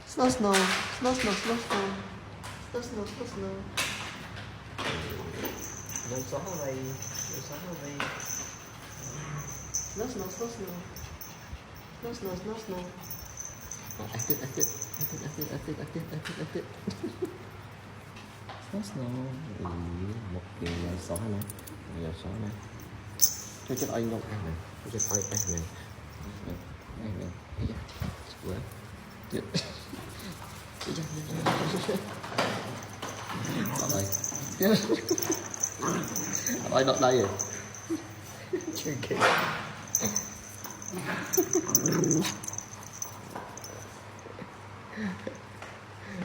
Snow, snow, snow, snow, snow, snow, snow, snow, snow, snow. Lên xóa đây, lên xóa đây. Snow, snow, snow, snow, snow, snow, snow, snow. Active. Snow snow. Một cái xóa này, giờ xóa này. Cho chết anh đâu này, cho chết anh này. Này, quá. Chết. Ở đây đây rồi. Chưa kịp.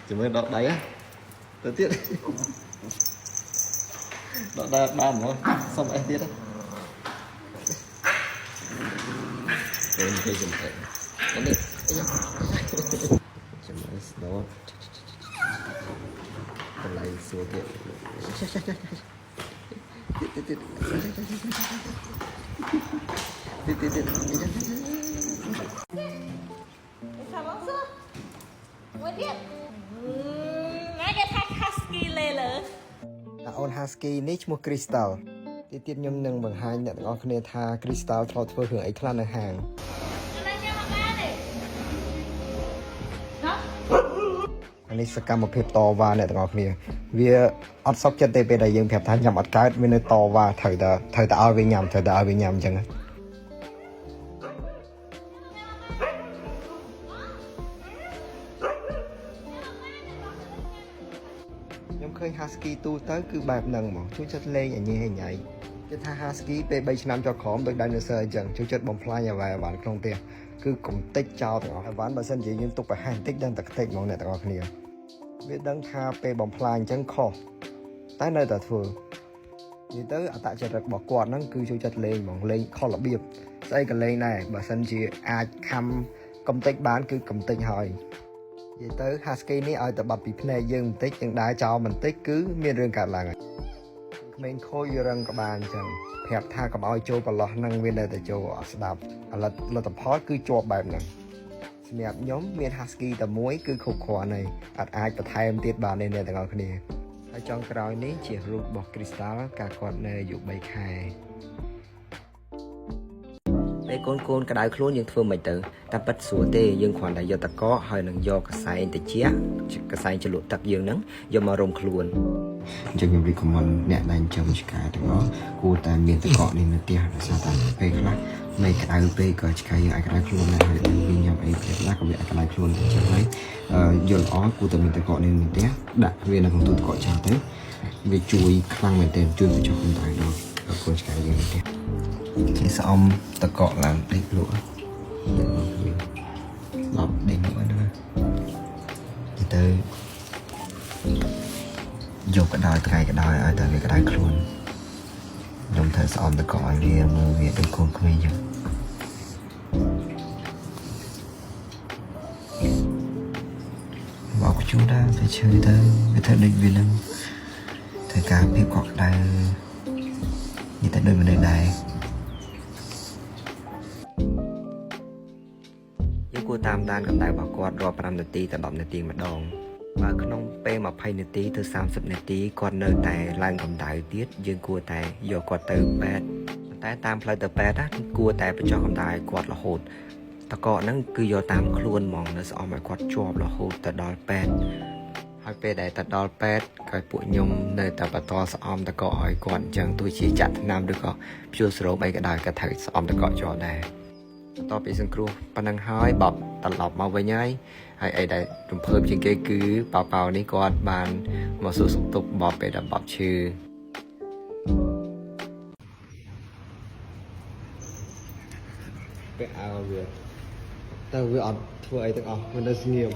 Chỉ mới đọt đấy á. Tới tiết. Đọt ra đàn thôi. Xong em tiết á. Rồi mình cây dùm thầy. Anh đi. Chấm đó. Còn lại xua tiết. Tiết. Sao bóng xưa? Muốn biết? Ngay cái thách husky lên lỡ. Ôn husky níឈ្មោះ Crystal ទីទៀតខ្ញុំនឹងបង្ហាញអ្នកទាំងអស់គ្នាថា Crystal ធ្លាប់ធ្វើរឿងអីខ្លះនៅហាងនេះសកម្មភាពតវ៉ាអ្នកទាំងអស់គ្នាវាអត់សុខចិត្តទេពេលដែលយើងប្រាប់ថាញ៉ាំអត់កើតវានៅតវ៉ាត្រូវតែឲ្យវាញ៉ាំអញ្ចឹងខ្ញុំឃើញ Husky ទូទៅគឺបែបហ្នឹងហ្មងជួយចិត្តលេងអញញ៉ៃគេថា Husky ពេល3ឆ្នាំចុះក្រោមដូច dinosaur អញ្ចឹងជួយចិត្តបំផ្លាញអ្វីក្នុងផ្ទះគឺកុំតិចចោលទាំងអស់អីវ៉ាន់បើសិនជាយើងទុកប្រហែលបន្តិចដឹងតែខ្ទេចហ្មងអ្នកទាំងអស់គ្នាវាដឹងថាពេលបំផ្លាញអញ្ចឹងខុសតែនៅតែធ្វើនិយាយទៅអត្តចរិតរបស់គាត់ហ្នឹងគឺជួយចិត្តលេងហ្មងលេងខុសរបៀបស្អីក៏លេងដែរបើសិនជាអាចខំកំតិចបានគឺកំតិចហើយនិយាយទៅ Husky នេះឲ្យតែបាត់ពីភ្នែកយើងបន្តិចយើងដើរចោលបន្តិចគឺមានរឿងកើតឡើងហើយក្មេងខូចរឹងក្បាលអញ្ចឹងប្រាប់ថាកុំឲ្យចូលប្រឡោះហ្នឹងវានៅតែចូលអត់ស្ដាប់លទ្ធផលគឺជាប់បែបហ្នឹងសម្រាប់ខ្ញុំមាន Husky តែមួយគឺគ្រប់គ្រាន់ហើយអត់អាចបន្ថែមទៀតបានទេអ្នកទាំងអស់គ្នាហើយចុងក្រោយនេះជារូបរបស់ Crystal កាលគាត់នៅអាយុ3ខែពេលកូនក្តៅខ្លួនយើងធ្វើមិនទៅតែប៉ិតស្រួលទេយើងគ្រាន់តែយកតកកហើយនឹងយកកសែងតិចកសែងជ្រលក់ទឹកយើងហ្នឹងយកមករុំខ្លួនអញ្ចឹងខ្ញុំ recommend អ្នកដែលចិញ្ចឹមឆ្កែទាំងអស់គួរតែមានតកកនេះនៅផ្ទះដោយសារតែពេលខ្លះមេក្តៅពេកក៏ឆ្កែយើងអាចក្តៅខ្លួនដែរហើយវាញ៉ាំអីពេលខ្លះក៏វាអាចក្តៅខ្លួនអញ្ចឹងហើយយល់ល្អគួរតែមានតកកនេះនៅផ្ទះដាក់វានៅក្នុងទូតកកចាស់ទៅវាជួយខ្លាំងមែនទែនជួយបញ្ចុះកម្ដៅដល់កូនឆ្កែយើងនៅផ្ទះគេស្អំតកកឡើងដេកលក់ដល់ដេកលក់ហ្នឹងទៅយកកដោយថ្ងៃកដោយឲ្យតែវាកដោយខ្លួនខ្ញុំធ្វើស្អំតកឲ្យវាមើលវាដូចកូនក្មេងចឹងមកជួដែរទៅឈឺទៅវាធ្វើដូចវានឹងធ្វើការភាពកក់ក្ដៅនិយាយតែដូចមនុស្សដែរយើងគួរតាមដានកម្ដៅរបស់គាត់រាល់5នាទីទៅ10នាទីម្ដងបើក្នុងពេល20នាទីទៅ30នាទីគាត់នៅតែឡើងកម្ដៅទៀតយើងគួរតែយកគាត់ទៅពេទ្យតែតាមផ្លូវទៅពេទ្យណាគួរតែបញ្ចុះកម្ដៅគាត់រហូតតកកហ្នឹងគឺយកតាមខ្លួនហ្មងនៅស្អមឲ្យគាត់ជាប់រហូតទៅដល់ពេទ្យហើយពេលដែលទៅដល់ពេទ្យក៏ពួកខ្ញុំនៅតែបន្តស្អមតកកឲ្យគាត់អញ្ចឹងទោះជាចាក់ថ្នាំឬក៏ព្យួរស្រោបអីក៏ដោយក៏ត្រូវស្អមតកកជាប់ដែរបន្ទាប់ពីសង្គ្រោះប៉ុណ្ណឹងហើយបបត្រឡប់មកវិញហើយអីដែលរំភើបជាងគេគឺប៉ៅនេះគាត់បានមកសួរសុខទុក្ខបបពេលដែលបបឈឺពេលអើវាតែវាអត់ធ្វើអីទាំងអស់វានៅស្ងៀម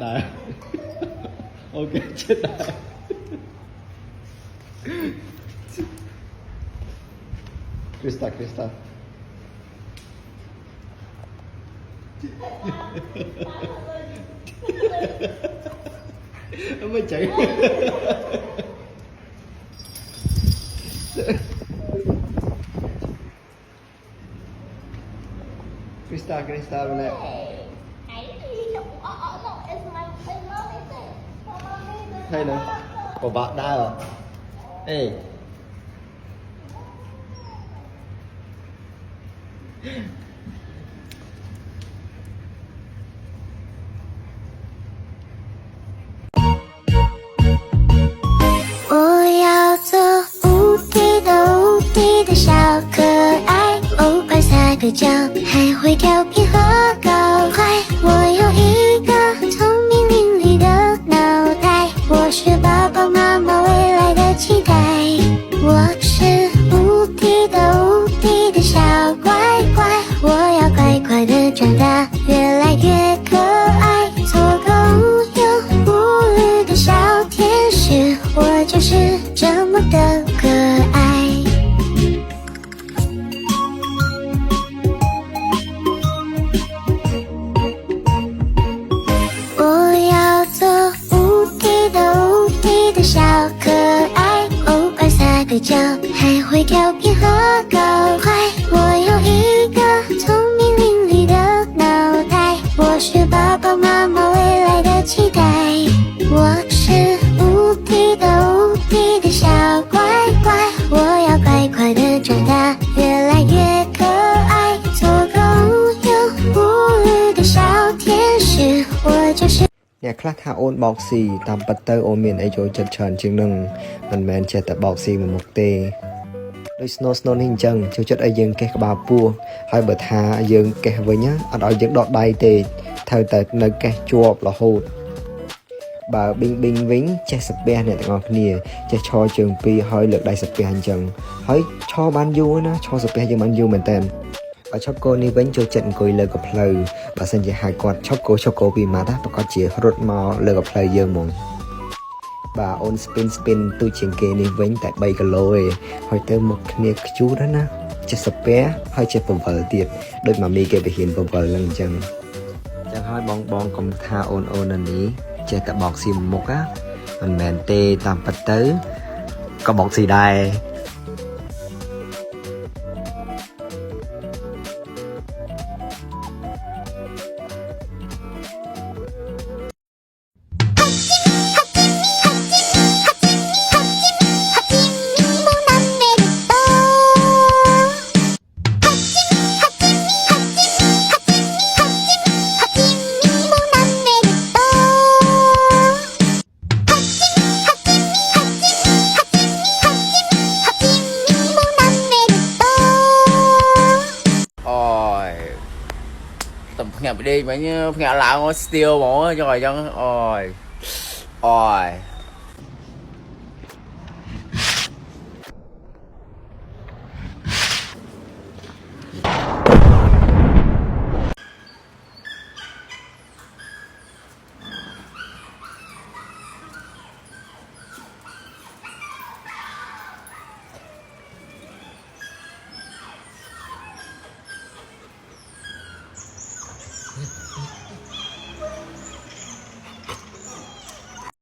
ដែរអូខេចិត្តដែរ Crystal Mới chạy Krista mana? Thấy nữa. Có bạn đai rồi. Ê.的脚还会调皮和搞怪，我有一个聪明伶俐的脑袋，我是爸爸妈妈未来的期待，我是无敌的小乖乖，我要乖乖的长大，越来越可爱，做个无忧无虑的小天使，我就是这么的可爱。的脚还会调皮和搞怪，我有一个聪明伶俐的脑袋，我是爸爸妈妈未来的期待，我是无敌的小乖乖，我要乖乖的长大，越来越可爱，做个无忧无虑的小天使，我就是。អ្នកខ្លះថាអូនបោកស៊ីតាមពិតទៅអូនមានអីចូលចិត្តច្រើនជាងនឹងមិនមែនចេះតែបោកស៊ីមួយមុខទេដូច Snow នេះអញ្ចឹងចូលចិត្តឲ្យយើងកេះក្បាលពោះហើយបើថាយើងកេះវិញអត់ឲ្យយើងដកដៃទេត្រូវតែនៅកេះជាប់រហូតបើ Bing វិញចេះសាពះអ្នកទាំងអស់គ្នាចេះឈរជើងពីរហើយលើកដៃសាពះអញ្ចឹងហើយឈរបានយូរណាឈរសាពះយើងបានយូរមែនតើបើឈប់គោនេះវិញចូលចិត្តអង្គុយលើកផ្លូវបើសិនជាហៅគាត់ឈប់គោពីម៉ាត់ប្រកាសជារត់មកលើកផ្លូវយើងហ្មងបាទអូន spin ទូជាងគេនេះវិញតែ3គីឡូឯងហើយទៅមកគ្នាខ្ជូតណាចេះសាពះហើយចេះបង្វិលទៀតដូចម៉ាមីគេបរៀនបង្វិលហ្នឹងអញ្ចឹងហើយបងកុំថាអូននេះចេះតែបោកស៊ីមុខមិនមែនទេតាមពិតទៅក៏បោកស៊ីដែរ Nhập đi mà như nhà lão still bỏ cho rồi chân ôi